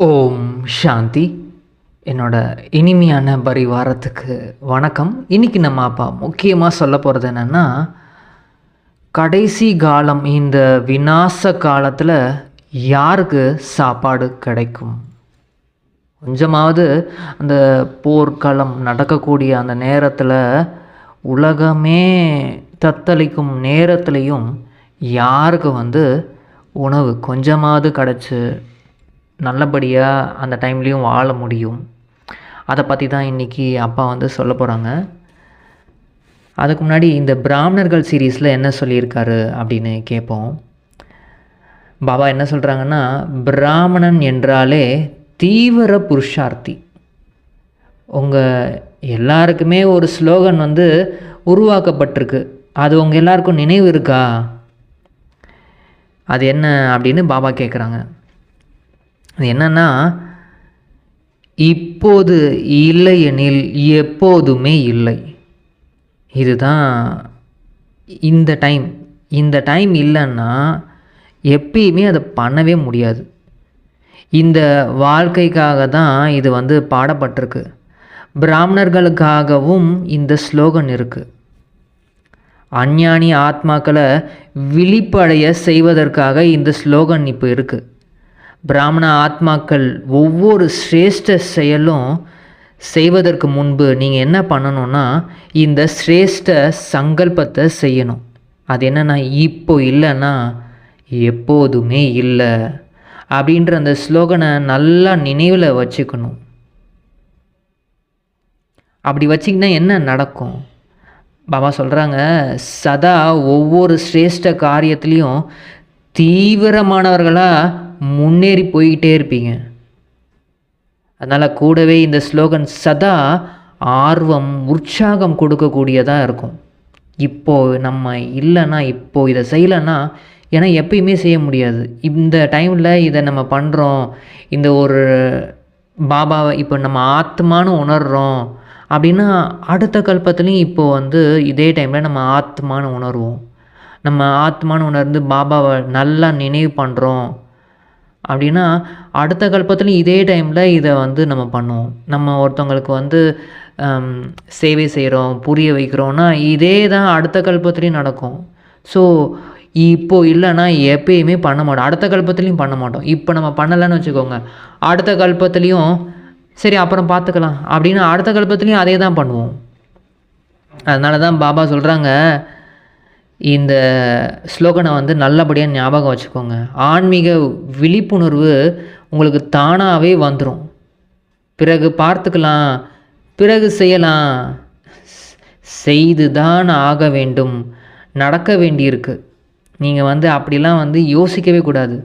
ஓம் சாந்தி. என்னோட இனிமையான பரிவாரத்துக்கு வணக்கம். இன்றைக்கி நம்ம அப்பா முக்கியமாக சொல்ல போகிறது என்னென்னா, கடைசி காலம், இந்த விநாச காலத்தில் யாருக்கு சாப்பாடு கிடைக்கும்? கொஞ்சமாவது அந்த போர்க்களம் நடக்கக்கூடிய அந்த நேரத்தில், உலகமே தத்தளிக்கும் நேரத்துலையும் யாருக்கு உணவு கொஞ்சமாவது கிடச்சி நல்லபடியாக அந்த டைம்லேயும் வாழ முடியும்? அதை பற்றி தான் இன்றைக்கி அப்பா சொல்ல போகிறாங்க. அதுக்கு முன்னாடி இந்த பிராமணர்கள் சீரீஸில் என்ன சொல்லியிருக்காரு அப்படின்னு கேட்போம். பாபா என்ன சொல்கிறாங்கன்னா, பிராமணன் என்றாலே தீவிர புருஷார்த்தி. உங்கள் எல்லாருக்குமே ஒரு ஸ்லோகன் உருவாக்கப்பட்டிருக்கு. அது உங்கள் எல்லாருக்கும் நினைவு இருக்கா? அது என்ன அப்படின்னு பாபா கேட்குறாங்க. அது என்னன்னா, இப்போது இல்லையெனில் எப்போதுமே இல்லை. இதுதான் இந்த டைம் இல்லைன்னா எப்பயுமே அதை பண்ணவே முடியாது. இந்த வாழ்க்கைக்காக தான் இது பாடப்பட்டிருக்கு. பிராமணர்களுக்காகவும் இந்த ஸ்லோகன் இருக்குது. அஞ்ஞானி ஆத்மாக்களை விழிப்படைய செய்வதற்காக இந்த ஸ்லோகன் இப்போ இருக்குது. பிராமண ஆத்மாக்கள் ஒவ்வொரு சிரேஷ்ட செயலும் செய்வதற்கு முன்பு நீங்கள் என்ன பண்ணணும்னா, இந்த சிரேஷ்ட சங்கல்பத்தை செய்யணும். அது என்னென்னா, இப்போ இல்லைன்னா எப்போதுமே இல்லை அப்படின்ற அந்த ஸ்லோகனை நல்லா நினைவில் வச்சுக்கணும். அப்படி வச்சிங்கன்னா என்ன நடக்கும்? பாபா சொல்கிறாங்க, சதா ஒவ்வொரு சிரேஷ்ட காரியத்துலேயும் தீவிரமானவர்களாக முன்னேறி போய்கிட்டே இருப்பீங்க. அதனால் கூடவே இந்த ஸ்லோகன் சதா ஆர்வம், உற்சாகம் கொடுக்கக்கூடியதாக இருக்கும். இப்போது நம்ம இல்லைன்னா, இப்போது இதை செய்யலைன்னா, ஏன்னா எப்பயுமே செய்ய முடியாது. இந்த டைமில் இதை நம்ம பண்ணுறோம், இந்த ஒரு பாபாவை இப்போ நம்ம ஆத்மானு உணர்கிறோம் அப்படின்னா, அடுத்த கல்பத்துலேயும் இப்போது இதே டைமில் நம்ம ஆத்மானு உணர்வோம். நம்ம ஆத்மானு உணர்ந்து பாபாவை நல்லா நினைவு பண்ணுறோம் அப்படின்னா, அடுத்த கல்பத்துலையும் இதே டைமில் இதை நம்ம பண்ணுவோம். நம்ம ஒருத்தவங்களுக்கு சேவை செய்கிறோம், புரிய வைக்கிறோன்னா, இதே தான் அடுத்த கல்பத்துலேயும் நடக்கும். ஸோ இப்போது இல்லைன்னா எப்பயுமே பண்ண மாட்டோம், அடுத்த கல்பத்துலேயும் பண்ண மாட்டோம். இப்போ நம்ம பண்ணலைன்னு வச்சுக்கோங்க, அடுத்த கல்பத்துலேயும் சரி அப்புறம் பார்த்துக்கலாம் அப்படின்னு அடுத்த கல்பத்துலேயும் அதே தான் பண்ணுவோம். அதனால தான் பாபா சொல்கிறாங்க, இந்த ஸ்லோகனை நல்லபடியாக ஞாபகம் வச்சுக்கோங்க. ஆன்மீக விழிப்புணர்வு உங்களுக்கு தானாகவே வந்துடும். பிறகு பார்த்துக்கலாம், பிறகு செய்யலாம், செய்து தான் ஆக வேண்டும், நடக்க வேண்டியிருக்கு. நீங்கள் அப்படிலாம் யோசிக்கவே கூடாது.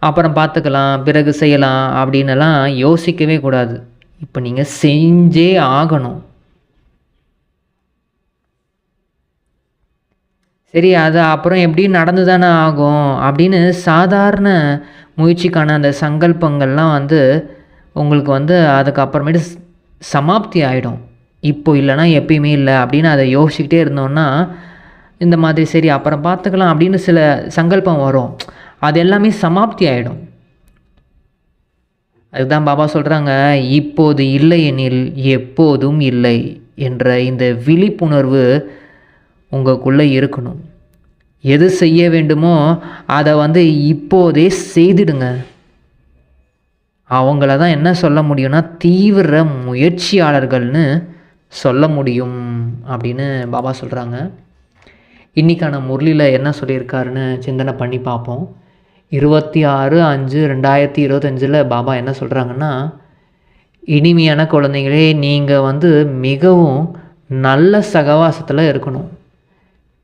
அப்புறம் பார்த்துக்கலாம், பிறகு செய்யலாம் அப்படின்னலாம் யோசிக்கவே கூடாது. இப்போ நீங்கள் செஞ்சே ஆகணும். சரி, அது அப்புறம் எப்படி நடந்து தானே ஆகும் அப்படின்னு சாதாரண முயற்சிக்கான அந்த சங்கல்பங்கள்லாம் உங்களுக்கு அதுக்கப்புறமேட்டு சமாப்தி ஆகிடும். இப்போ இல்லைன்னா எப்பயுமே இல்லை அப்படின்னு அதை யோசிச்சுக்கிட்டே இருந்தோன்னா, இந்த மாதிரி சரி அப்புறம் பார்த்துக்கலாம் அப்படின்னு சில சங்கல்பம் வரும், அது எல்லாமே சமாப்தி ஆகிடும். அதுதான் பாபா சொல்கிறாங்க, இப்போது இல்லை எனில் எப்போதும் இல்லை என்ற இந்த விழிப்புணர்வு உங்களுக்குள்ளே இருக்கணும். எது செய்ய வேண்டுமோ அதை இப்போதே செய்திடுங்க. அவங்கள தான் என்ன சொல்ல முடியும்னா, தீவிர முயற்சியாளர்கள்னு சொல்ல முடியும் அப்படின்னு பாபா சொல்கிறாங்க. இன்றைக்கான முரளியில் என்ன சொல்லியிருக்காருன்னு சிந்தனை பண்ணி பார்ப்போம். 26/5/2025 பாபா என்ன சொல்கிறாங்கன்னா, இனிமையான குழந்தைகளே, நீங்கள் மிகவும் நல்ல சகவாசத்தில் இருக்கணும்.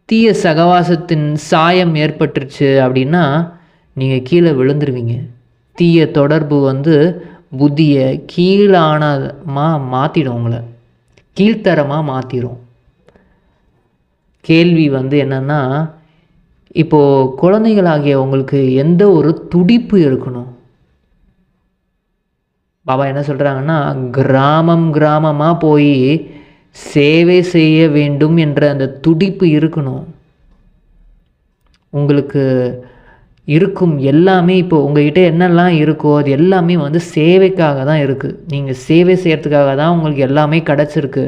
தீய சகவாசத்தின் சாயம் ஏற்பட்டுருச்சு அப்படின்னா நீங்கள் கீழே விழுந்துருவீங்க. தீய தொடர்பு புத்தியை கீழானமாக மாற்றிடும், உங்களை கீழ்த்தரமாக மாற்றிடும். கேள்வி என்னென்னா, இப்போது குழந்தைகளாகிய உங்களுக்கு எந்த ஒரு துடிப்பு இருக்கணும்? பாபா என்ன சொல்கிறாங்கன்னா, கிராமமாக போய் சேவை செய்ய வேண்டும் என்ற அந்த துடிப்பு இருக்கணும். உங்களுக்கு இருக்கும் எல்லாமே இப்போ உங்கள்கிட்ட என்னெல்லாம் இருக்கோ அது எல்லாமே வந்து சேவைக்காக தான் இருக்குது. நீங்கள் சேவை செய்கிறதுக்காக தான் உங்களுக்கு எல்லாமே கிடச்சிருக்கு.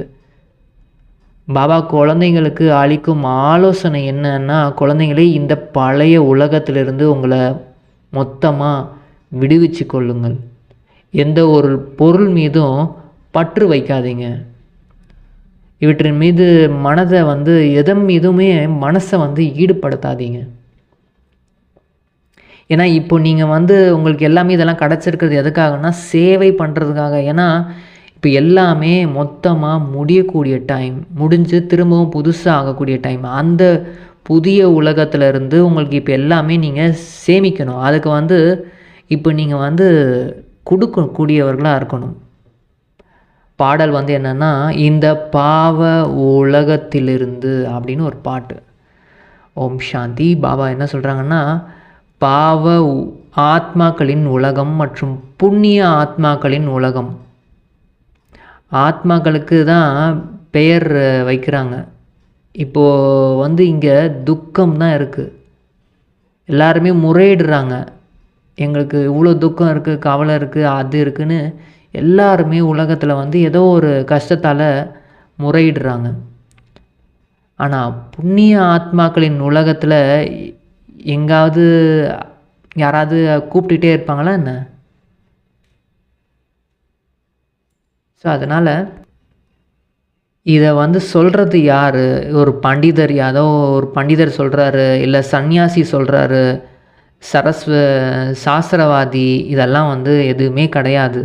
பாபா குழந்தைங்களுக்கு அளிக்கும் ஆலோசனை என்னன்னா, குழந்தைங்களே இந்த பழைய உலகத்திலிருந்து உங்களை மொத்தமாக விடுவிச்சு கொள்ளுங்கள். எந்த ஒரு பொருள் மீதும் பற்று வைக்காதீங்க. இவற்றின் மீது மனதை வந்து எதன் மீதுமே மனசை வந்து ஈடுபடுத்தாதீங்க. ஏன்னா இப்போ நீங்கள் வந்து உங்களுக்கு எல்லாமே இதெல்லாம் கிடச்சிருக்கிறது எதுக்காகனா சேவை பண்ணுறதுக்காக. ஏன்னா இப்போ எல்லாமே மொத்தமாக முடியக்கூடிய டைம், முடிஞ்சு திரும்பவும் புதுசாக ஆகக்கூடிய டைம். அந்த புதிய உலகத்திலேருந்து உங்களுக்கு இப்போ எல்லாமே நீங்கள் சேமிக்கணும். அதுக்கு வந்து இப்போ நீங்கள் வந்து கொடுக்கக்கூடியவர்களாக இருக்கணும். பாடல் வந்து என்னென்னா, இந்த பாவ உலகத்திலிருந்து அப்படின்னு ஒரு பாட்டு. ஓம் சாந்தி. பாபா என்ன சொல்கிறாங்கன்னா, பாவ ஆத்மாக்களின் உலகம் மற்றும் புண்ணிய ஆத்மாக்களின் உலகம். ஆத்மாக்களுக்கு தான் பெயர் வைக்கிறாங்க. இப்போது வந்து இங்கே துக்கம் தான் இருக்குது. எல்லாருமே முறையிடுறாங்க, எங்களுக்கு இவ்வளோ துக்கம் இருக்குது, கவலை இருக்குது, அது இருக்குதுன்னு எல்லாருமே உலகத்தில் வந்து ஏதோ ஒரு கஷ்டத்தால் முறையிடுறாங்க. ஆனால் புண்ணிய ஆத்மாக்களின் உலகத்தில் எங்காவது யாராவது கூப்பிட்டுட்டே இருப்பாங்களா என்ன? ஸோ அதனால் இதை வந்து சொல்கிறது யார்? ஒரு பண்டிதர், ஏதோ ஒரு பண்டிதர் சொல்கிறாரு, இல்லை சன்னியாசி சொல்கிறாரு, சாஸ்திரவாதி, இதெல்லாம் வந்து எதுவுமே கிடையாது.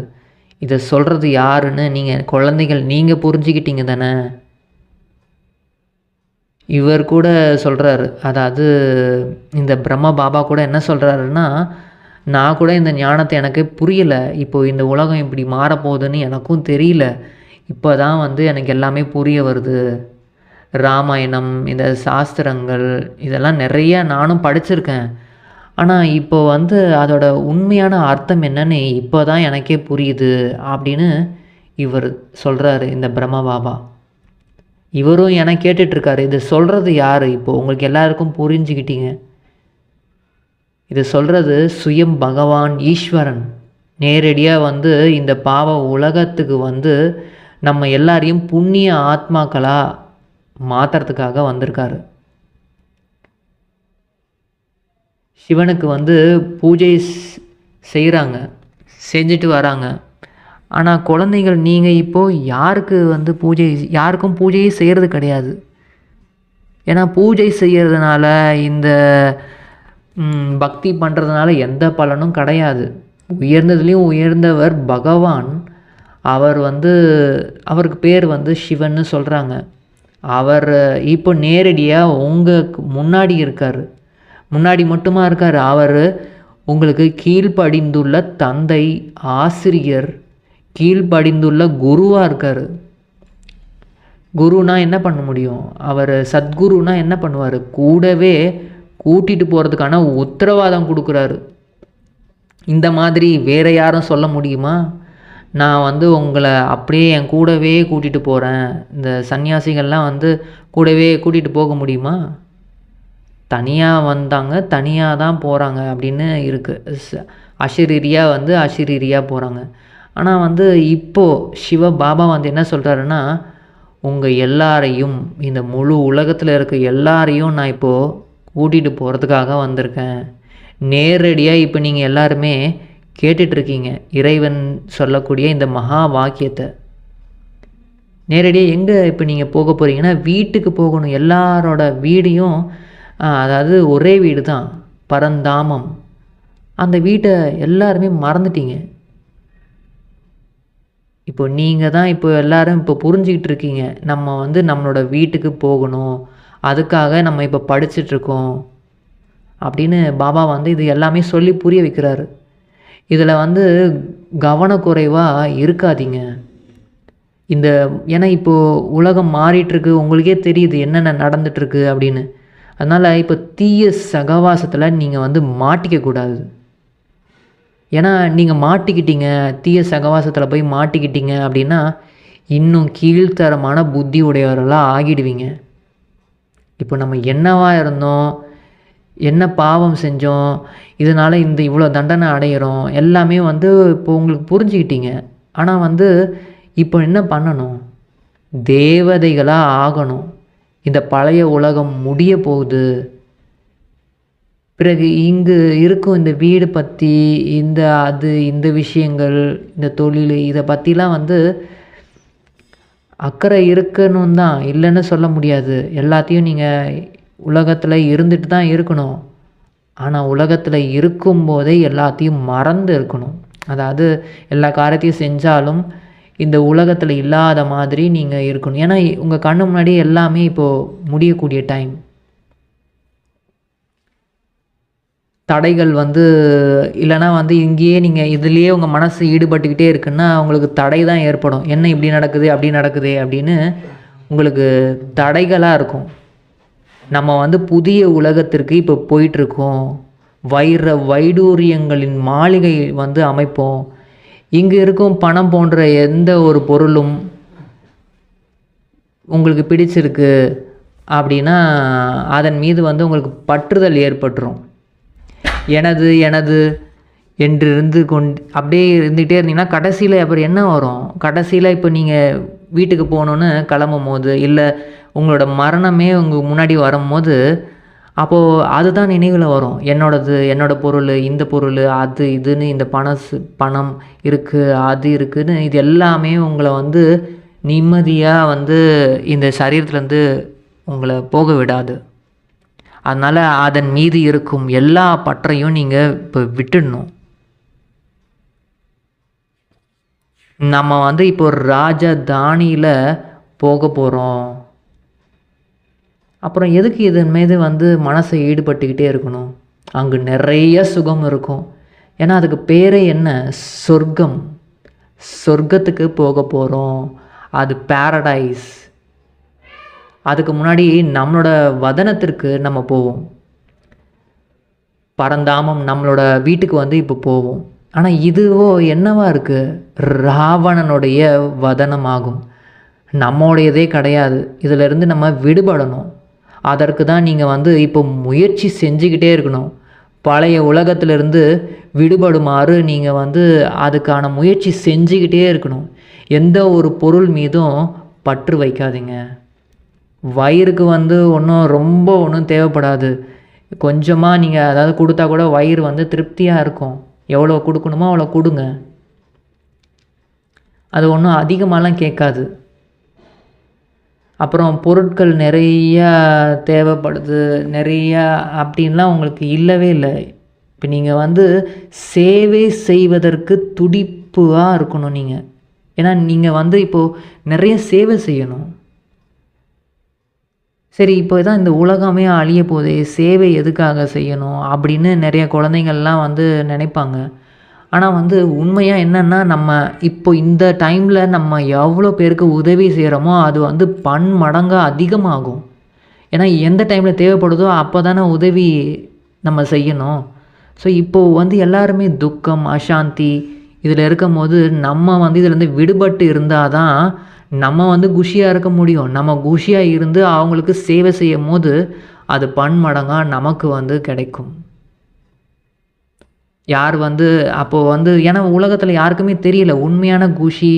இதை சொல்கிறது யாருன்னு நீங்கள் குழந்தைகள் நீங்கள் புரிஞ்சுக்கிட்டீங்க தானே. இவர் கூட சொல்கிறாரு, அதாவது இந்த பிரம்ம பாபா கூட என்ன சொல்கிறாருன்னா, நான் கூட இந்த ஞானத்தை எனக்கு புரியலை, இப்போது இந்த உலகம் இப்படி மாறப்போகுதுன்னு எனக்கும் தெரியல, இப்போ தான் வந்து எனக்கு எல்லாமே புரிய வருது. ராமாயணம், இந்த சாஸ்திரங்கள் இதெல்லாம் நிறைய நானும் படிச்சிருக்கேன். ஆனால் இப்போ வந்து அதோட உண்மையான அர்த்தம் என்னன்னு இப்போ தான் எனக்கே புரியுது அப்படின்னு இவர் சொல்கிறாரு, இந்த பிரம்ம பாபா. இவரும் என கேட்டுட்ருக்காரு, இது சொல்கிறது யார்? இப்போது உங்களுக்கு எல்லாருக்கும் புரிஞ்சுக்கிட்டீங்க. இது சொல்கிறது சுயம் பகவான் ஈஸ்வரன் நேரடியாக வந்து இந்த பாவ உலகத்துக்கு வந்து நம்ம எல்லாரையும் புண்ணிய ஆத்மாக்களாக மாற்றுறதுக்காக வந்திருக்காரு. சிவனுக்கு வந்து பூஜை செய்கிறாங்க, செஞ்சுட்டு வராங்க. ஆனால் குழந்தைகள் நீங்கள் இப்போது யாருக்கு வந்து யாருக்கும் பூஜையே செய்கிறது கிடையாது. ஏன்னா பூஜை செய்கிறதுனால, இந்த பக்தி பண்ணுறதுனால எந்த பலனும் கிடையாது. உயர்ந்ததுலேயும் உயர்ந்தவர் பகவான். அவர் வந்து அவருக்கு பேர் வந்து சிவன்னு சொல்கிறாங்க. அவர் இப்போ நேரடியாக உங்களுக்கு முன்னாடி இருக்கார். முன்னாடி மட்டுமா இருக்கார், அவர் உங்களுக்கு கீழ்ப்படிந்துள்ள தந்தை, ஆசிரியர், கீழ்ப்படிந்துள்ள குருவாக இருக்கார். குருனா என்ன பண்ண முடியும்? அவர் சத்குருனா என்ன பண்ணுவார்? கூடவே கூட்டிகிட்டு போகிறதுக்கான உத்தரவாதம் கொடுக்குறாரு. இந்த மாதிரி வேறு யாரும் சொல்ல முடியுமா? நான் வந்து உங்களை அப்படியே என் கூடவே கூட்டிகிட்டு போகிறேன், இந்த சன்னியாசிகள்லாம் வந்து கூடவே கூட்டிகிட்டு போக முடியுமா? தனியாக வந்தாங்க, தனியாக தான் போகிறாங்க அப்படின்னு இருக்குது. அஷரீரியாக வந்து அஷரீரியாக போகிறாங்க. ஆனால் வந்து இப்போது சிவ பாபா வந்து என்ன சொல்கிறாருன்னா, உங்கள் எல்லாரையும், இந்த முழு உலகத்தில் இருக்க எல்லாரையும் நான் இப்போது கூட்டிகிட்டு போகிறதுக்காக வந்திருக்கேன். நேரடியாக இப்போ நீங்கள் எல்லாருமே கேட்டுட்ருக்கீங்க இறைவன் சொல்லக்கூடிய இந்த மகா வாக்கியத்தை. நேரடியாக எங்கே இப்போ நீங்கள் போக போகிறீங்கன்னா, வீட்டுக்கு போகணும். எல்லாரோட வீடையும், அதாவது ஒரே வீடு தான், பரந்தாமம். அந்த வீட்டை எல்லாருமே மறந்துட்டீங்க. இப்போ நீங்கள் தான் இப்போ எல்லோரும் இப்போ புரிஞ்சிக்கிட்டு இருக்கீங்க, நம்ம வந்து நம்மளோட வீட்டுக்கு போகணும், அதுக்காக நம்ம இப்போ படிச்சிட்ருக்கோம் அப்படின்னு பாபா வந்து இது எல்லாமே சொல்லி புரிய வைக்கிறாரு. இதில் வந்து கவனக்குறைவாக இருக்காதீங்க. ஏன்னா இப்போது உலகம் மாறிட்டுருக்கு, உங்களுக்கே தெரியுது என்னென்ன நடந்துகிட்ருக்கு அப்படின்னு. அதனால் இப்போ தீய சகவாசத்தில் நீங்கள் வந்து மாட்டிக்கக்கூடாது. ஏன்னா நீங்கள் மாட்டிக்கிட்டீங்க, தீய சகவாசத்தில் போய் மாட்டிக்கிட்டீங்க அப்படின்னா இன்னும் கீழ்த்தரமான புத்தி உடையவர்களாக ஆகிடுவீங்க. இப்போ நம்ம என்னவாக இருந்தோம், என்ன பாவம் செஞ்சோம், இதனால் இவ்வளோ தண்டனை அடையிறோம், எல்லாமே வந்து இப்போ உங்களுக்கு புரிஞ்சுக்கிட்டீங்க. ஆனால் வந்து இப்போ என்ன பண்ணணும்? தேவதைகளாக ஆகணும். இந்த பழைய உலகம் முடிய போகுது. பிறகு இங்கு இருக்கும் இந்த வீடு பற்றி, இந்த விஷயங்கள், இந்த தொழில், இதை பற்றிலாம் வந்து அக்கறை இருக்கணும் தான், இல்லைன்னு சொல்ல முடியாது. எல்லாத்தையும் நீங்கள் உலகத்தில் இருந்துட்டு தான் இருக்கணும். ஆனால் உலகத்தில் இருக்கும்போதே எல்லாத்தையும் மறந்து இருக்கணும். அதாவது எல்லா காரியத்தையும் செஞ்சாலும் இந்த உலகத்தில் இல்லாத மாதிரி நீங்கள் இருக்கணும். ஏன்னா உங்கள் கண்ணு முன்னாடி எல்லாமே இப்போது முடியக்கூடிய டைம். தடைகள் வந்து இல்லைனா வந்து இங்கேயே நீங்கள் இதுலேயே உங்கள் மனசு ஈடுபட்டுக்கிட்டே இருக்குன்னா உங்களுக்கு தடை தான் ஏற்படும். என்ன இப்படி நடக்குது, அப்படி நடக்குது அப்படின்னு உங்களுக்கு தடைகளாக இருக்கும். நம்ம வந்து புதிய உலகத்திற்கு இப்போ போயிட்டுருக்கோம். வைடூரியங்களின் மாளிகை வந்து அமைப்போம். இங்கே இருக்கும் பணம் போன்ற எந்த ஒரு பொருளும் உங்களுக்கு பிடிச்சிருக்கு அப்படின்னா அதன் மீது வந்து உங்களுக்கு பற்றுதல் ஏற்பட்டுரும். எனது என்று அப்படியே இருந்துகிட்டே இருந்தீங்கன்னா கடைசியில் அப்புறம் என்ன வரும்? கடைசியில் இப்போ நீங்கள் வீட்டுக்கு போகணுன்னு கிளம்பும் போது, இல்லை உங்களோட மரணமே உங்கள் முன்னாடி வரும்போது, அப்போது அதுதான் நினைவில் வரும். என்னோட பொருள், இந்த பொருள், அது இதுன்னு, இந்த பணம் இருக்குது, அது இருக்குதுன்னு, இது எல்லாமே உங்களை வந்து நிம்மதியாக வந்து இந்த சரீரத்துலேருந்து உங்களை போக விடாது. அதனால் அதன் மீது இருக்கும் எல்லா பற்றையும் நீங்கள் இப்போ விட்டுடணும். நம்ம வந்து இப்போ ராஜதானியில் போக போகிறோம். அப்புறம் எதுக்கு இதன் மீது வந்து மனசை ஈடுபட்டுக்கிட்டே இருக்கணும்? அங்கு நிறைய சுகம் இருக்கும். ஏன்னா அதுக்கு பேரே என்ன? சொர்க்கம். சொர்க்கத்துக்கு போக போகிறோம். அது பேரடைஸ். அதுக்கு முன்னாடி நம்மளோட வதனத்திற்கு நம்ம போவோம். பரந்தாமம் நம்மளோட வீட்டுக்கு வந்து இப்போ போவோம். ஆனால் இதுவோ என்னவா இருக்குது? ராவணனுடைய வதனமாகும். நம்மளுடையதே கிடையாது. இதிலிருந்து நம்ம விடுபடணும். அதற்கு தான் நீங்கள் வந்து இப்போ முயற்சி செஞ்சுக்கிட்டே இருக்கணும். பழைய உலகத்திலிருந்து விடுபடுமாறு நீங்கள் வந்து அதுக்கான முயற்சி செஞ்சுக்கிட்டே இருக்கணும். எந்த ஒரு பொருள் மீதும் பற்று வைக்காதீங்க. வயிறுக்கு வந்து ஒன்றும் தேவைப்படாது. கொஞ்சமாக நீங்கள் அதாவது கொடுத்தா கூட வயிறு வந்து திருப்தியாக இருக்கும். எவ்வளோ கொடுக்கணுமோ அவ்வளோ கொடுங்க. அது ஒன்றும் அதிகமாகலாம் கேட்காது. அப்புறம் பொருட்கள் நிறையா தேவைப்படுது, நிறையா அப்படின்லாம் உங்களுக்கு இல்லவே இல்லை. இப்போ நீங்கள் வந்து சேவை செய்வதற்கு துடிப்பாக இருக்கணும் நீங்கள். ஏன்னா நீங்கள் வந்து இப்போது நிறைய சேவை செய்யணும். சரி, இப்போ தான் இந்த உலகமே அழிய போதே, சேவை எதுக்காக செய்யணும் அப்படின்னு நிறைய குழந்தைங்கள்லாம் வந்து நினைப்பாங்க. ஆனால் வந்து உண்மையாக என்னென்னா, நம்ம இப்போ இந்த டைமில் நம்ம எவ்வளோ பேருக்கு உதவி செய்கிறோமோ அது வந்து பன்மடங்காக அதிகமாகும். ஏன்னா எந்த டைமில் தேவைப்படுதோ அப்போ தானே உதவி நம்ம செய்யணும். ஸோ இப்போது வந்து எல்லாருமே துக்கம், அசாந்தி இதில் இருக்கும் போது நம்ம வந்து இதிலேருந்து விடுபட்டு இருந்தால் தான் நம்ம வந்து குஷியாக இருக்க முடியும். நம்ம குஷியாக இருந்து அவங்களுக்கு சேவை செய்யும் போது அது பன்மடங்காக நமக்கு வந்து கிடைக்கும். யார் வந்து அப்போது வந்து ஏன்னா உலகத்தில் யாருக்குமே தெரியல உண்மையான குஷி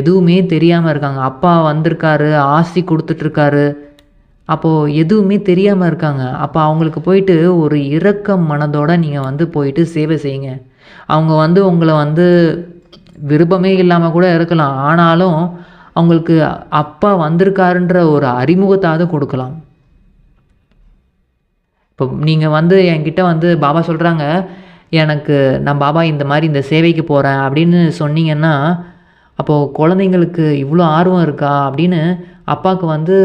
எதுவுமே தெரியாமல் இருக்காங்க. அப்பா வந்திருக்காரு, ஆசி கொடுத்துட்ருக்காரு, அப்போது எதுவுமே தெரியாமல் இருக்காங்க. அப்போ அவங்களுக்கு போயிட்டு ஒரு இரக்கம் மனதோடு நீங்கள் வந்து போயிட்டு சேவை செய்யுங்க. அவங்க வந்து உங்களை வந்து விருப்பமே இல்லாமல் கூட இருக்கலாம். ஆனாலும் அவங்களுக்கு அப்பா வந்திருக்காருன்ற ஒரு அறிமுகத்தாவது கொடுக்கலாம். இப்போ நீங்கள் வந்து என்கிட்ட வந்து பாபா சொல்கிறாங்க, நான் பாபா இந்த மாதிரி இந்த சேவைக்கு போகிறேன் அப்படின்னு சொன்னீங்கன்னா, அப்போது குழந்தைங்களுக்கு இவ்வளோ ஆர்வம் இருக்கா அப்படின்னு அப்பாவுக்கு வந்து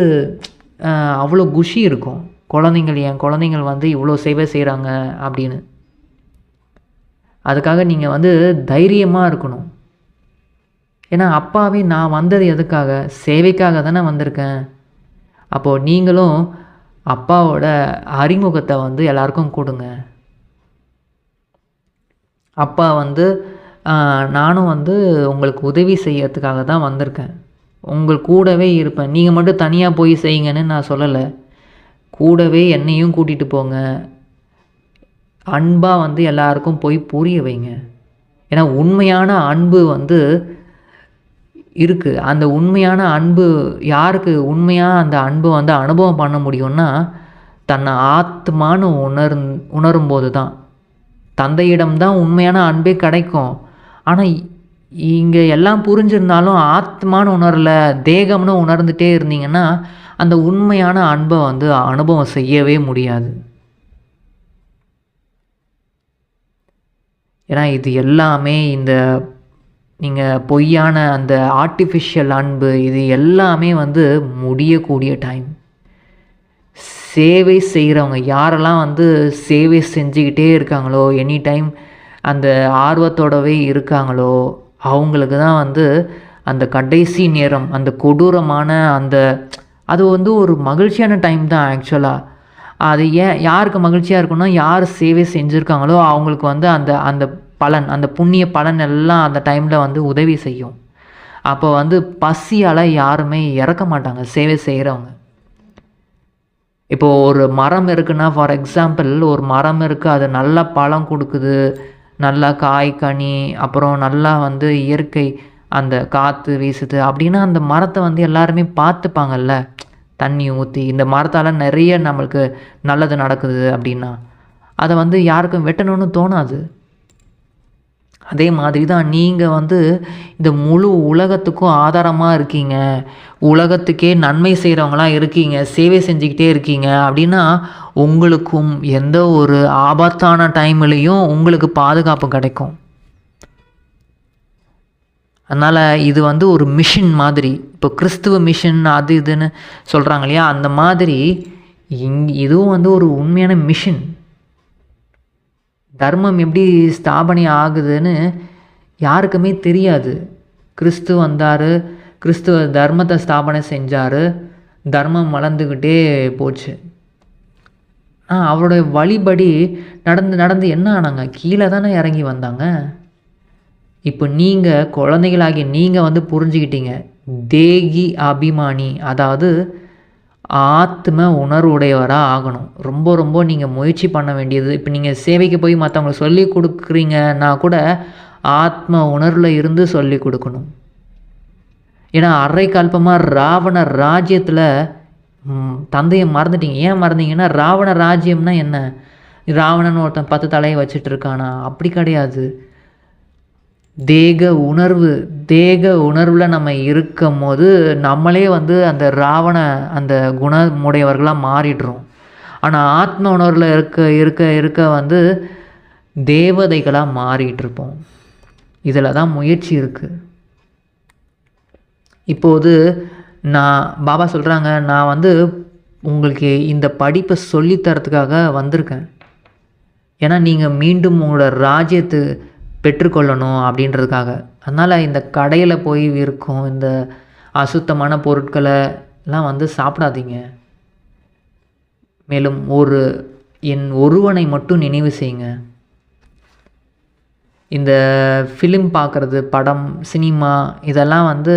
அவ்வளோ குஷி இருக்கும். என் குழந்தைங்கள் வந்து இவ்வளோ சேவை செய்கிறாங்க அப்படின்னு. அதுக்காக நீங்கள் வந்து தைரியமாக இருக்கணும். ஏன்னா அப்பாவே நான் வந்தது எதுக்காக? சேவைக்காக தானே வந்திருக்கேன். அப்போது நீங்களும் அப்பாவோட அறிமுகத்தை வந்து எல்லாருக்கும் கொடுங்க. அப்பா வந்து நானும் வந்து உங்களுக்கு உதவி செய்யறதுக்காக தான் வந்திருக்கேன். உங்கள் கூடவே இருப்பேன். நீங்கள் மட்டும் தனியாக போய் செய்யுங்கன்னு நான் சொல்லலை. கூடவே என்னையும் கூட்டிகிட்டு போங்க. அன்பாக வந்து எல்லாருக்கும் போய் புரிய வைங்க. ஏன்னா உண்மையான அன்பு வந்து இருக்குது. அந்த உண்மையான அன்பு யாருக்கு உண்மையாக அந்த அன்பை வந்து அனுபவம் பண்ண முடியும்னா, தன்னை ஆத்மான்னு உணரும்போது தான். தந்தையிடம் தான் உண்மையான அன்பே கிடைக்கும். ஆனால் இங்கே எல்லாம் புரிஞ்சிருந்தாலும் ஆத்மான்னு உணரல, தேகம்னு உணர்ந்துட்டே இருந்தீங்கன்னா, அந்த உண்மையான அன்பை வந்து அனுபவம் செய்யவே முடியாது. ஏன்னா இது எல்லாமே இந்த நீங்கள் பொய்யான அந்த ஆர்ட்டிஃபிஷியல் அன்பு இது எல்லாமே வந்து முடியக்கூடிய டைம். சேவை செய்கிறவங்க யாரெல்லாம் வந்து சேவை செஞ்சுக்கிட்டே இருக்காங்களோ, எனி டைம் அந்த ஆர்வத்தோடவே இருக்காங்களோ, அவங்களுக்கு தான் வந்து அந்த கடைசி நேரம், அந்த கொடூரமான அது வந்து ஒரு மகிழ்ச்சியான டைம் தான் ஆக்சுவலாக. அது யாருக்கு மகிழ்ச்சியாக இருக்குன்னா, யார் சேவை செஞ்சுருக்காங்களோ அவங்களுக்கு வந்து அந்த அந்த பலன், அந்த புண்ணிய பலன் எல்லாம் அந்த டைமில் வந்து உதவி செய்யும். அப்போ வந்து பசியால் யாருமே இறக்க மாட்டாங்க சேவை செய்கிறவங்க. இப்போது ஒரு மரம் இருக்குன்னா, ஃபார் எக்ஸாம்பிள் ஒரு மரம் இருக்குது, அது நல்லா பழம் கொடுக்குது, நல்லா காய் கனி, அப்புறம் நல்லா வந்து இயற்கை அந்த காற்று வீசுது அப்படின்னா, அந்த மரத்தை வந்து எல்லாருமே பார்த்துப்பாங்கல்ல, தண்ணி ஊற்றி. இந்த மரத்தால் நிறைய நம்மளுக்கு நல்லது நடக்குது அப்படின்னா, அதை வந்து யாருக்கும் வெட்டணும்னு தோணாது. அதே மாதிரி தான் நீங்கள் வந்து இந்த முழு உலகத்துக்கும் ஆதாரமாக இருக்கீங்க, உலகத்துக்கே நன்மை செய்கிறவங்களாம் இருக்கீங்க, சேவை செஞ்சுக்கிட்டே இருக்கீங்க அப்படின்னா, உங்களுக்கும் எந்த ஒரு ஆபத்தான டைம்லேயும் உங்களுக்கு பாதுகாப்பு கிடைக்கும். அதனால் இது வந்து ஒரு மிஷன் மாதிரி. இப்போ கிறிஸ்துவ மிஷன் அது இதுன்னு சொல்கிறாங்க இல்லையா, அந்த மாதிரி இதுவும் வந்து ஒரு உண்மையான மிஷன். தர்மம் எப்படி ஸ்தாபனை ஆகுதுன்னு யாருக்குமே தெரியாது. கிறிஸ்து வந்தார், கிறிஸ்துவ தர்மத்தை ஸ்தாபனை செஞ்சார், தர்மம் வளர்ந்துக்கிட்டே போச்சு. அவருடைய வழிபடி நடந்து என்ன ஆனாங்க, கீழே தானே இறங்கி வந்தாங்க. இப்போ நீங்கள் குழந்தைகளாகி நீங்கள் வந்து புரிஞ்சுக்கிட்டீங்க, தேகி அபிமானி, அதாவது ஆத்ம உணர்வுடையவராக ஆகணும். ரொம்ப ரொம்ப நீங்கள் முயற்சி பண்ண வேண்டியது. இப்போ நீங்கள் சேவைக்கு போய் மற்றவங்களுக்கு சொல்லி கொடுக்குறீங்கன்னா கூட ஆத்ம உணர்வில் இருந்து சொல்லி கொடுக்கணும். ஏன்னா அரை கல்பமாக ராவண ராஜ்யத்தில் தந்தையை மறந்துட்டீங்க. ஏன் மறந்தீங்கன்னா, ராவண ராஜ்யம்னா என்ன, ராவணன் ஒருத்தன் 10 தலையை வச்சுட்டு இருக்கானா, அப்படி கிடையாது. தேக உணர்வில் நம்ம இருக்கும் போது நம்மளே வந்து அந்த ராவண அந்த குணமுடையவர்களாக மாறிடுறோம். ஆனால் ஆத்ம உணர்வில் இருக்க வந்து தேவதைகளாக மாறிட்டுருப்போம். இதில் தான் முயற்சி இருக்குது. இப்போது பாபா சொல்கிறாங்க, நான் வந்து உங்களுக்கு இந்த படிப்பை சொல்லித்தரத்துக்காக வந்திருக்கேன். ஏன்னா நீங்கள் மீண்டும் உங்களோட ராஜ்யத்தை பெற்றுக்கொள்ளணும் அப்படின்றதுக்காக. அதனால் இந்த கடையில் போய் விற்கும் இந்த அசுத்தமான பொருட்களை எல்லாம் வந்து சாப்பிடாதீங்க. மேலும் என் ஒருவனை மட்டும் நினைவு செய்யுங்க. இந்த ஃபிலிம் பார்க்குறது, படம், சினிமா இதெல்லாம் வந்து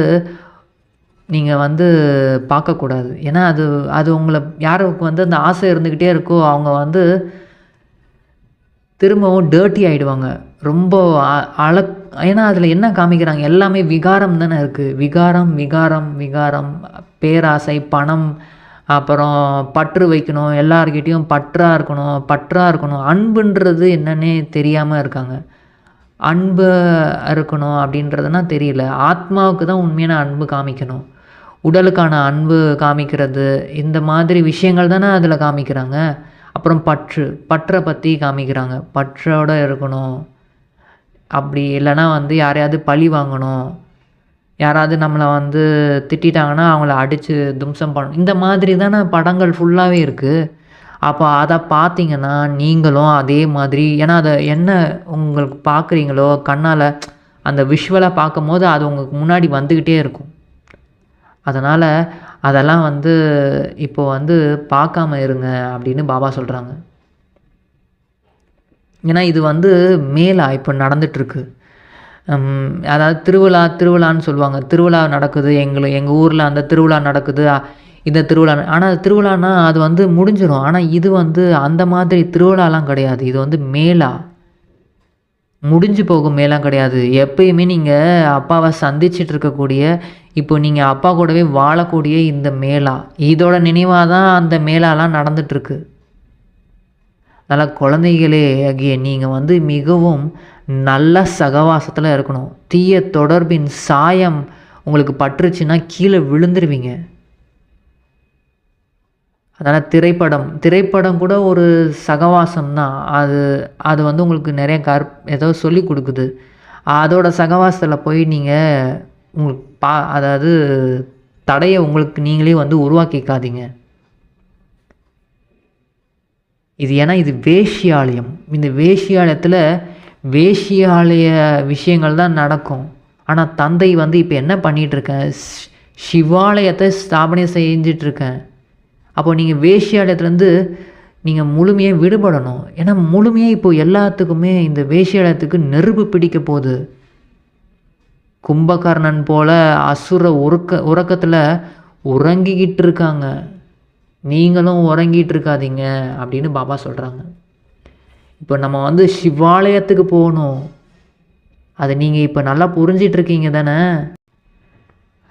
நீங்கள் வந்து பார்க்கக்கூடாது. ஏன்னா அது உங்களை யாருக்கு வந்து அந்த ஆசை இருந்துக்கிட்டே இருக்கோ அவங்க வந்து திரும்பவும் டர்ட்டி ஆகிடுவாங்க. ரொம்ப ஏன்னா அதில் என்ன காமிக்கிறாங்க, எல்லாமே விகாரம் தானே இருக்குது. விகாரம், பேராசை, பணம், அப்புறம் பற்று வைக்கணும், எல்லார்கிட்டையும் பற்றாக இருக்கணும். அன்புன்றது என்னன்னே தெரியாமல் இருக்காங்க. அன்பு இருக்கணும் அப்படின்றதுனா தெரியல. ஆத்மாவுக்கு தான் உண்மையான அன்பு காமிக்கணும். உடலுக்கான அன்பு காமிக்கிறது, இந்த மாதிரி விஷயங்கள் தானே அதில் காமிக்கிறாங்க. அப்புறம் பற்றை பற்றி காமிக்கிறாங்க. பற்றோடு இருக்கணும். அப்படி இல்லைனா வந்து யாரையாவது பழி வாங்கணும், யாராவது நம்மளை வந்து திட்டாங்கன்னா அவங்கள அடித்து தும்சம் பண்ணணும். இந்த மாதிரி தானே படங்கள் ஃபுல்லாகவே இருக்குது. அப்போ அதை பார்த்தீங்கன்னா நீங்களும் அதே மாதிரி, ஏன்னா அதை என்ன உங்களுக்கு பார்க்குறீங்களோ கண்ணால் அந்த விஷுவலாக பார்க்கும் போது அது உங்களுக்கு முன்னாடி வந்துக்கிட்டே இருக்கும். அதனால் அதெல்லாம் வந்து இப்போ வந்து பார்க்காம இருங்க அப்படின்னு பாபா சொல்கிறாங்க. ஏன்னா இது வந்து மேலா இப்போ நடந்துகிட்ருக்கு. அதாவது திருவிழான்னு சொல்லுவாங்க. திருவிழா நடக்குது, எங்கள் ஊரில் அந்த திருவிழா நடக்குது, இந்த திருவிழா. ஆனால் திருவிழான்னா அது வந்து முடிஞ்சிடும். ஆனால் இது வந்து அந்த மாதிரி திருவிழாலாம் கிடையாது. இது வந்து மேளா, முடிஞ்சு போகும் மேளா கிடையாது. எப்பயுமே நீங்கள் அப்பாவை சந்திச்சிட்டு இருக்கக்கூடிய, இப்போ நீங்கள் அப்பா கூடவே வாழக்கூடிய இந்த மேளா, இதோட நினைவாக தான் அந்த மேளாலாம் நடந்துகிட்ருக்கு. அதனால் குழந்தைகளே ஆகிய நீங்கள் வந்து மிகவும் நல்ல சகவாசத்தில் இருக்கணும். தீய தொடர்பின் சாயம் உங்களுக்கு பட்டுருச்சுன்னா கீழே விழுந்துருவீங்க. அதனால் திரைப்படம் கூட ஒரு சகவாசம் தான். அது வந்து உங்களுக்கு நிறைய ஏதோ சொல்லி கொடுக்குது. அதோட சகவாசத்தில் போய் நீங்கள் உங்களுக்கு அதாவது தடையை உங்களுக்கு நீங்களே வந்து உருவாக்கிக்காதீங்க. இது ஏன்னா இது வேஷ்யாலயம். இந்த வேஷ்யாலயத்தில் வேஷ்யாலய விஷயங்கள் தான் நடக்கும். ஆனால் தந்தை வந்து இப்போ என்ன பண்ணிகிட்ருக்கேன், சிவாலயத்தை ஸ்தாபனை செஞ்சிட்ருக்கேன். அப்போ நீங்கள் வேஷ்யாலயத்துலேருந்து நீங்கள் முழுமையாக விடுபடணும். ஏன்னா முழுமையாக இப்போது எல்லாத்துக்குமே இந்த வேஷ்யாலயத்துக்கு நெருப்பு பிடிக்க போகுது. கும்பகர்ணன் போல் அசுர உறக்கத்தில் உறங்கிக்கிட்டு இருக்காங்க. நீங்களும் உறங்கிட்டு இருக்காதீங்க அப்படின்னு பாபா சொல்கிறாங்க. இப்போ நம்ம வந்து சிவாலயத்துக்கு போகணும். அதை நீங்கள் இப்போ நல்லா புரிஞ்சிட்ருக்கீங்க தானே.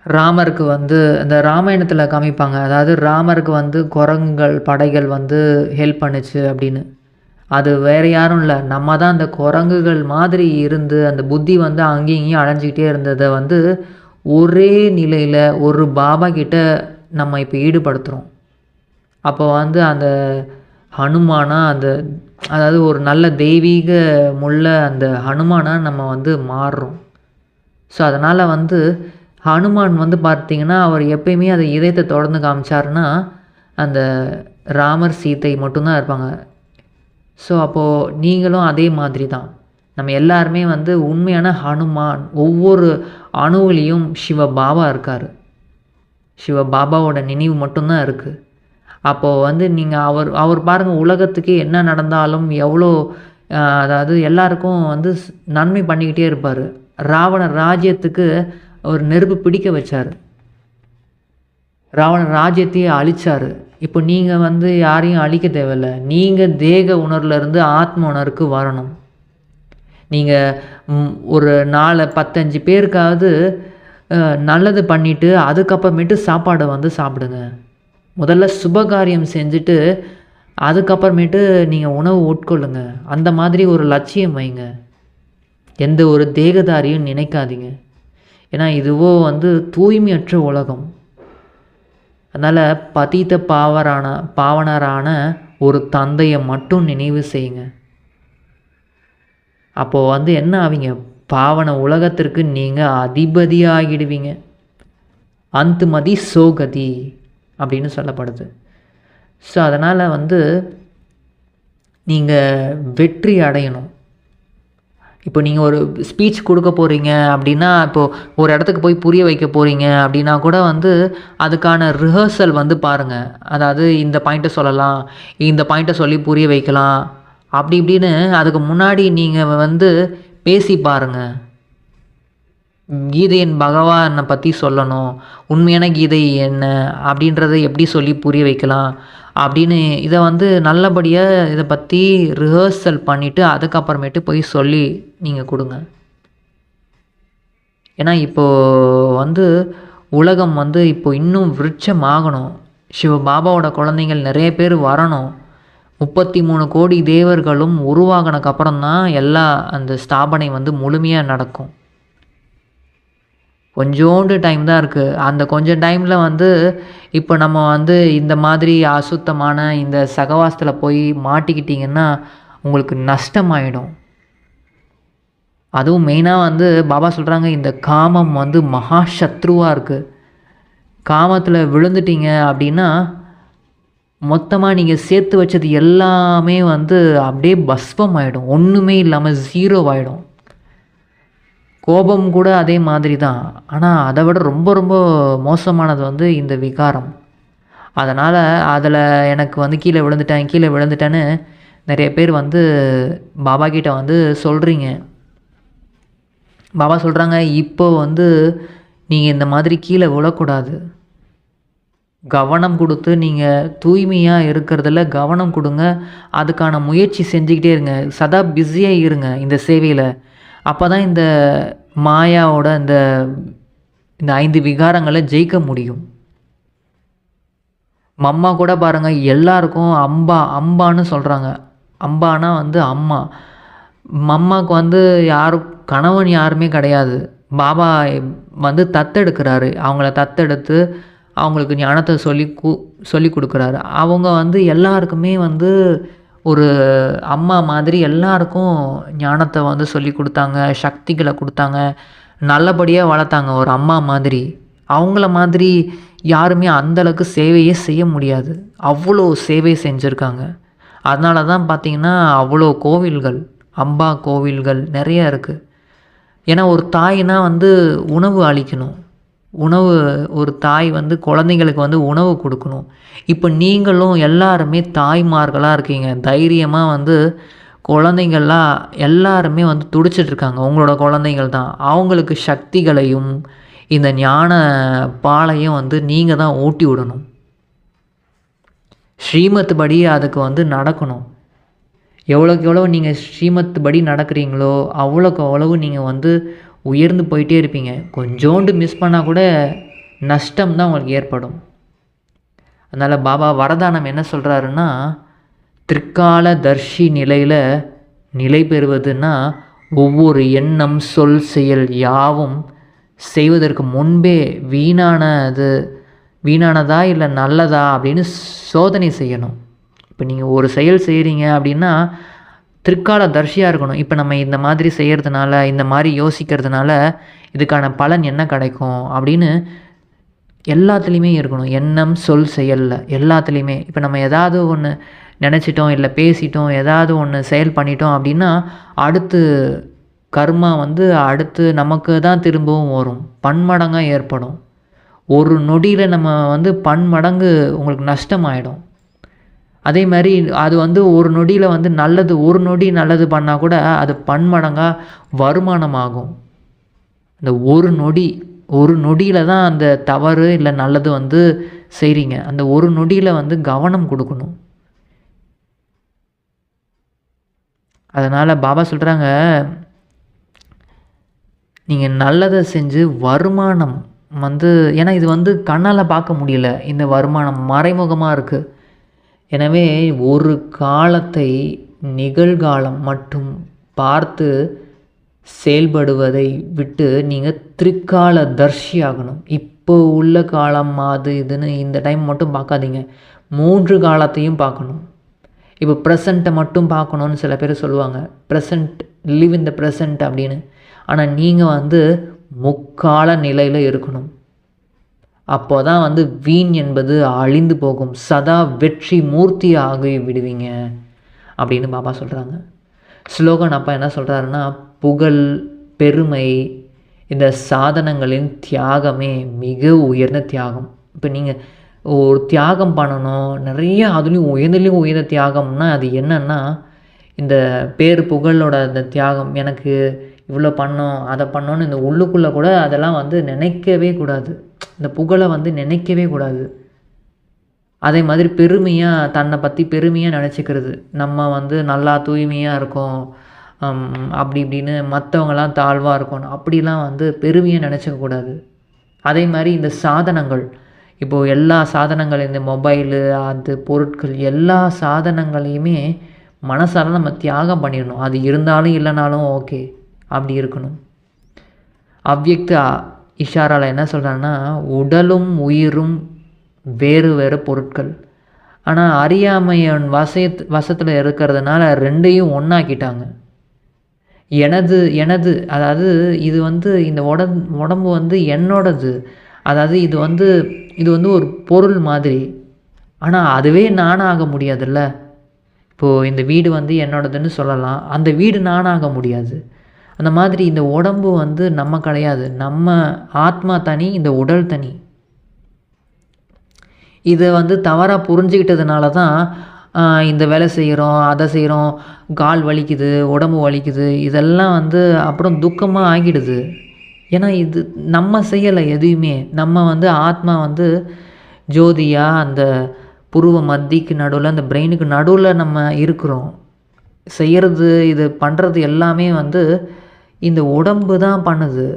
ராமருக்கு வந்து இந்த ராமாயணத்தில் காமிப்பாங்க. அதாவது ராமருக்கு வந்து குரங்குகள் படைகள் வந்து ஹெல்ப் பண்ணுச்சு அப்படின்னு. அது வேறு யாரும் இல்லை, நம்ம தான் அந்த குரங்குகள் மாதிரி இருந்து அந்த புத்தி வந்து அங்கேயும் இங்கேயும் அலைஞ்சிக்கிட்டே இருந்ததை வந்து ஒரே நிலையில் ஒரு பாபா கிட்ட நம்ம இப்போ ஈடுபடுத்துகிறோம். அப்போ வந்து அந்த ஹனுமானாக அதாவது ஒரு நல்ல தெய்வீக முள்ள அந்த ஹனுமானாக நம்ம வந்து மாறுறோம். ஸோ அதனால் வந்து ஹனுமான் வந்து பார்த்திங்கன்னா அவர் எப்பயுமே அதை இதயத்தை தொடர்ந்து காமிச்சாருன்னா அந்த ராமர் சீத்தை மட்டும்தான் இருப்பாங்க. ஸோ அப்போது நீங்களும் அதே மாதிரி தான். நம்ம எல்லாருமே வந்து உண்மையான ஹனுமான். ஒவ்வொரு அணுவிலையும் சிவபாபா இருக்கார். சிவபாபாவோட நினைவு மட்டும்தான் இருக்குது. அப்போது வந்து நீங்கள் அவர் பாருங்கள், உலகத்துக்கு என்ன நடந்தாலும் எவ்வளோ அதாவது எல்லாருக்கும் வந்து நன்மை பண்ணிக்கிட்டே இருப்பார். ராவண ராஜ்யத்துக்கு அவர் நெருப்பு பிடிக்க வச்சார். ராவண ராஜ்யத்தையே அழித்தார். இப்போ நீங்கள் வந்து யாரையும் அழிக்க தேவையில்லை. நீங்கள் தேக உணர்வுலேருந்து ஆத்ம உணர்வுக்கு வரணும். நீங்கள் ஒரு 4-15 பேருக்காவது நல்லது பண்ணிவிட்டு அதுக்கப்புறமேட்டு சாப்பாடை வந்து சாப்பிடுங்க. முதல்ல சுபகாரியம் செஞ்சுட்டு அதுக்கப்புறமேட்டு நீங்கள் உணவு உட்கொள்ளுங்க. அந்த மாதிரி ஒரு லட்சியம் வைங்க. எந்த ஒரு தேகதாரியும் நினைக்காதீங்க. ஏன்னா இதுவோ வந்து தூய்மையற்ற உலகம். அதனால் பதித்த பாவனரான ஒரு தந்தையை மட்டும் நினைவு செய்யுங்க. அப்போது வந்து என்ன ஆவீங்க, பாவன உலகத்திற்கு நீங்கள் அதிபதியாகிடுவீங்க. அந்துமதி சோகதி அப்படின்னு சொல்லப்படுது. ஸோ அதனால் வந்து நீங்கள் வெற்றி அடையணும். இப்போ நீங்கள் ஒரு ஸ்பீச் கொடுக்க போகிறீங்க அப்படின்னா, இப்போது ஒரு இடத்துக்கு போய் புரிய வைக்க போகிறீங்க அப்படின்னா கூட வந்து அதுக்கான ரிஹர்சல் வந்து பாருங்கள். அதாவது இந்த பாயிண்ட்டை சொல்லலாம், இந்த பாயிண்ட்டை சொல்லி புரிய வைக்கலாம், அப்படி இப்படின்னு அதுக்கு முன்னாடி நீங்கள் வந்து பேசி பாருங்கள். கீதையின் பகவானை பற்றி சொல்லணும், உண்மையான கீதை என்ன அப்படின்றத எப்படி சொல்லி புரிய வைக்கலாம் அப்படின்னு இதை வந்து நல்லபடியாக இதை பற்றி ரிஹர்சல் பண்ணிவிட்டு அதுக்கப்புறமேட்டு போய் சொல்லி நீங்கள் கொடுங்க. ஏன்னா இப்போது வந்து உலகம் வந்து இப்போ இன்னும் விருட்சமாகணும். சிவபாபாவோட குழந்தைங்கள் நிறைய பேர் வரணும். 33 கோடி தேவர்களும் உருவாகினக்கப்புறம் தான் எல்லா அந்த ஸ்தாபனை வந்து முழுமையாக நடக்கும். கொஞ்சோண்டு டைம் தான் இருக்குது. அந்த கொஞ்சம் டைமில் வந்து இப்போ நம்ம வந்து இந்த மாதிரி அசுத்தமான இந்த சகவாசத்தில் போய் மாட்டிக்கிட்டிங்கன்னா உங்களுக்கு நஷ்டமாயிடும். அதுவும் மெயினாக வந்து பாபா சொல்கிறாங்க, இந்த காமம் வந்து மகா சத்ருவாக இருக்குது. காமத்தில் விழுந்துட்டீங்க அப்படின்னா மொத்தமாக நீங்கள் சேர்த்து வச்சது எல்லாமே வந்து அப்படியே பஸ்பம் ஆகிடும். ஒன்றுமே இல்லாமல் 0 ஆகிடும். கோபம் கூட அதே மாதிரி தான். ஆனால் அதை விட ரொம்ப ரொம்ப மோசமானது வந்து இந்த விகாரம். அதனால் அதில் எனக்கு வந்து கீழே விழுந்துட்டேன்னு நிறைய பேர் வந்து பாபா கிட்ட வந்து சொல்கிறீங்க. பாபா சொல்கிறாங்க, இப்போ வந்து நீங்கள் இந்த மாதிரி கீழே விழக்கூடாது. கவனம் கொடுத்து நீங்கள் தூய்மையாக இருக்கிறதுல கவனம் கொடுங்க. அதுக்கான முயற்சி செஞ்சுக்கிட்டே இருங்க. சதா பிஸியாக இருங்க இந்த சேவையில். அப்போ தான் இந்த மாயாவோட இந்த இந்த 5 விகாரங்களை ஜெயிக்க முடியும். மம்மா கூட பாருங்கள், எல்லாருக்கும் அம்பான்னு சொல்கிறாங்க. அம்பானா வந்து அம்மா. மம்மாவுக்கு வந்து கணவன் யாருமே கிடையாது. பாபா வந்து தத்தெடுக்கிறாரு. அவங்கள தத்தெடுத்து அவங்களுக்கு ஞானத்தை சொல்லி கொடுக்குறாரு. அவங்க வந்து எல்லாருக்குமே வந்து ஒரு அம்மா மாதிரி எல்லாருக்கும் ஞானத்தை வந்து சொல்லி கொடுத்தாங்க, சக்திகளை கொடுத்தாங்க, நல்லபடியாக வளர்த்தாங்க ஒரு அம்மா மாதிரி. அவங்கள மாதிரி யாருமே அந்தளவுக்கு சேவையே செய்ய முடியாது. அவ்வளோ சேவை செஞ்சுருக்காங்க. அதனால தான் பார்த்திங்கன்னா அவ்வளோ கோவில்கள், அம்பா கோவில்கள் நிறையா இருக்குது. ஏன்னா ஒரு தாய்னா வந்து உணவு அளிக்கணும். ஒரு தாய் வந்து குழந்தைங்களுக்கு வந்து உணவு கொடுக்கணும். இப்போ நீங்களும் எல்லாருமே தாய்மார்களாக இருக்கீங்க. தைரியமாக வந்து குழந்தைங்கள்லாம் எல்லாருமே வந்து துடிச்சிட்ருக்காங்க. உங்களோட குழந்தைகள் தான். அவங்களுக்கு சக்திகளையும் இந்த ஞான பாலையும் வந்து நீங்கள் தான் ஊட்டி விடணும். ஸ்ரீமத் படி அதுக்கு வந்து நடக்கணும். எவ்வளோக்கு எவ்வளோ நீங்கள் ஸ்ரீமத் படி நடக்கிறீங்களோ அவ்வளோக்கு அவ்வளவு நீங்கள் வந்து உயர்ந்து போயிட்டே இருப்பீங்க. கொஞ்சோண்டு மிஸ் பண்ணால் கூட நஷ்டம் தான் உங்களுக்கு ஏற்படும். அதனால் பாபா வரதானம் என்ன சொல்கிறாருன்னா, திரிகால தர்ஷி நிலையில் நிலை பெறுவதுன்னா ஒவ்வொரு எண்ணம் சொல் செயல் யாவும் செய்வதற்கு முன்பே வீணானதா இல்லை நல்லதா அப்படின்னு சோதனை செய்யணும். இப்போ நீங்கள் ஒரு செயல் செய்கிறீங்க அப்படின்னா திரிகால தர்ஷியாக இருக்கணும். இப்போ நம்ம இந்த மாதிரி செய்கிறதுனால, இந்த மாதிரி யோசிக்கிறதுனால இதுக்கான பலன் என்ன கிடைக்கும் அப்படின்னு எல்லாத்துலேயுமே இருக்கணும். எண்ணம் சொல் செயலில் எல்லாத்துலேயுமே. இப்போ நம்ம ஏதாவது ஒன்று நினச்சிட்டோம், இல்லை பேசிட்டோம், ஏதாவது ஒன்று செயல் பண்ணிட்டோம் அப்படின்னா அடுத்து கர்மா வந்து அடுத்து நமக்கு தான் திரும்பவும் வரும், பன்மடங்காக ஏற்படும். ஒரு நொடியில் நம்ம வந்து பன்மடங்கு உங்களுக்கு நஷ்டமாயிடும். அதே மாதிரி அது வந்து ஒரு நொடியில் வந்து ஒரு நொடி நல்லது பண்ணால் கூட அது பன்மடங்காக வருமானமாகும். அந்த ஒரு நொடியில் தான் அந்த தவறு இல்லை நல்லது வந்து செய்கிறீங்க. அந்த ஒரு நொடியில் வந்து கவனம் கொடுக்கணும். அதனால் பாபா சொல்கிறாங்க, நீங்கள் நல்லதை செஞ்சு வருமானம் வந்து, ஏன்னா இது வந்து கண்ணால் பார்க்க முடியல, இந்த வருமானம் மறைமுகமாக இருக்குது. எனவே ஒரு காலத்தை நிகழ்காலம் மட்டும் பார்த்து செயல்படுவதை விட்டு நீங்கள் திரிகால தர்ஷி ஆகணும். இப்போ உள்ள காலம் அது இதுன்னு இந்த டைம் மட்டும் பார்க்காதீங்க, 3 காலத்தையும் பார்க்கணும். இப்போ ப்ரெசண்ட்டை மட்டும் பார்க்கணுன்னு சில பேர் சொல்லுவாங்க, present, live in the present அப்படின்னு. ஆனால் நீங்கள் வந்து முக்கால நிலையில் இருக்கணும். அப்போ தான் வந்து வீண் என்பது அழிந்து போகும், சதா வெற்றி மூர்த்தி ஆகி விடுவீங்க அப்படின்னு பாபா சொல்கிறாங்க. ஸ்லோகன் அப்பா என்ன சொல்கிறாருன்னா, புகழ் பெருமை இந்த சாதனங்களின் தியாகமே மிக உயர்ந்த தியாகம். இப்போ நீங்கள் ஒரு தியாகம் பண்ணணும் நிறைய, அதுலேயும் உயர்ந்த தியாகம்னா அது என்னன்னா இந்த பேர் புகழோட அந்த தியாகம். எனக்கு இவ்வளோ பண்ணோம் அதை பண்ணோன்னு இந்த உள்ளுக்குள்ளே கூட அதெல்லாம் வந்து நினைக்கவே கூடாது. இந்த புகழை வந்து நினைக்கவே கூடாது. அதே மாதிரி பெருமையாக தன்னை பற்றி பெருமையாக நினச்சிக்கிறது, நம்ம வந்து நல்லா தூய்மையாக இருக்கோம் அப்படி இப்படின்னு, மற்றவங்களாம் தாழ்வாக இருக்கணும் அப்படிலாம் வந்து பெருமையாக நினச்சிக்கக்கூடாது. அதே மாதிரி இந்த சாதனங்கள், இப்போது எல்லா சாதனங்கள், இந்த மொபைலு அது பொருட்கள் எல்லா சாதனங்களையுமே மனசால் நம்ம தியாகம் பண்ணிடணும். அது இருந்தாலும் இல்லைனாலும் ஓகே அப்படி இருக்கணும். அவ்யக்த இஷாராவில் என்ன சொல்கிறாங்கன்னா, உடலும் உயிரும் வேறு வேறு பொருட்கள், ஆனால் அறியாமையன் வசத்தில் இருக்கிறதுனால ரெண்டையும் ஒன்றாக்கிட்டாங்க. எனது அதாவது இது வந்து இந்த உடம்பு வந்து என்னோடது, அதாவது இது வந்து ஒரு பொருள் மாதிரி. ஆனால் அதுவே நானாக முடியாதுல்ல. இப்போது இந்த வீடு வந்து என்னோடதுன்னு சொல்லலாம், அந்த வீடு நானாக முடியாது. அந்த மாதிரி இந்த உடம்பு வந்து நம்ம கிடையாது, நம்ம ஆத்மா தனி, இந்த உடல் தனி. இதை வந்து தவறாக புரிஞ்சுக்கிட்டதுனால தான் இந்த வேலை செய்கிறோம், அதை செய்கிறோம், கால் வலிக்குது, உடம்பு வலிக்குது, இதெல்லாம் வந்து அப்புறம் துக்கமாக ஆகிடுது. ஏன்னா இது நம்ம செய்யலை எதுவுமே. நம்ம வந்து ஆத்மா வந்து ஜோதியாக அந்த புருவ மத்திக்கு நடுவில், அந்த பிரெயினுக்கு நடுவில் நம்ம இருக்கிறோம். செய்கிறது இது பண்ணுறது எல்லாமே வந்து இந்த உடம்பு தான் பண்ணுது.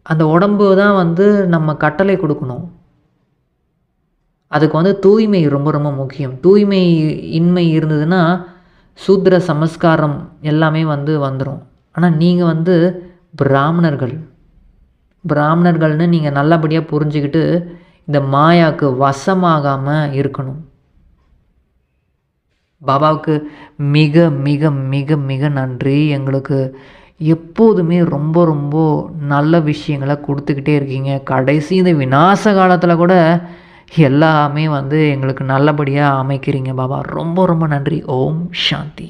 அந்த உடம்பு தான் வந்து நம்ம கட்டளை கொடுக்கணும். அதுக்கு வந்து தூய்மை ரொம்ப ரொம்ப முக்கியம். தூய்மை இன்மை இருந்ததுன்னா சூத்திர சமஸ்காரம் எல்லாமே வந்து வந்துடும். ஆனால் நீங்கள் வந்து பிராமணர்கள். பிராமணர்கள்னு நீங்கள் நல்லபடியாக புரிஞ்சுக்கிட்டு இந்த மாயாவுக்கு வசமாகாமல் இருக்கணும். பாபாவுக்கு மிக மிக மிக மிக நன்றி. எங்களுக்கு எப்போதுமே ரொம்ப ரொம்ப நல்ல விஷயங்களை கொடுத்துக்கிட்டே இருக்கீங்க. கடைசி இந்த விநாச காலத்தில் கூட எல்லாமே வந்து எங்களுக்கு நல்லபடியாக அமைக்கிறீங்க பாபா. ரொம்ப ரொம்ப நன்றி. ஓம் சாந்தி.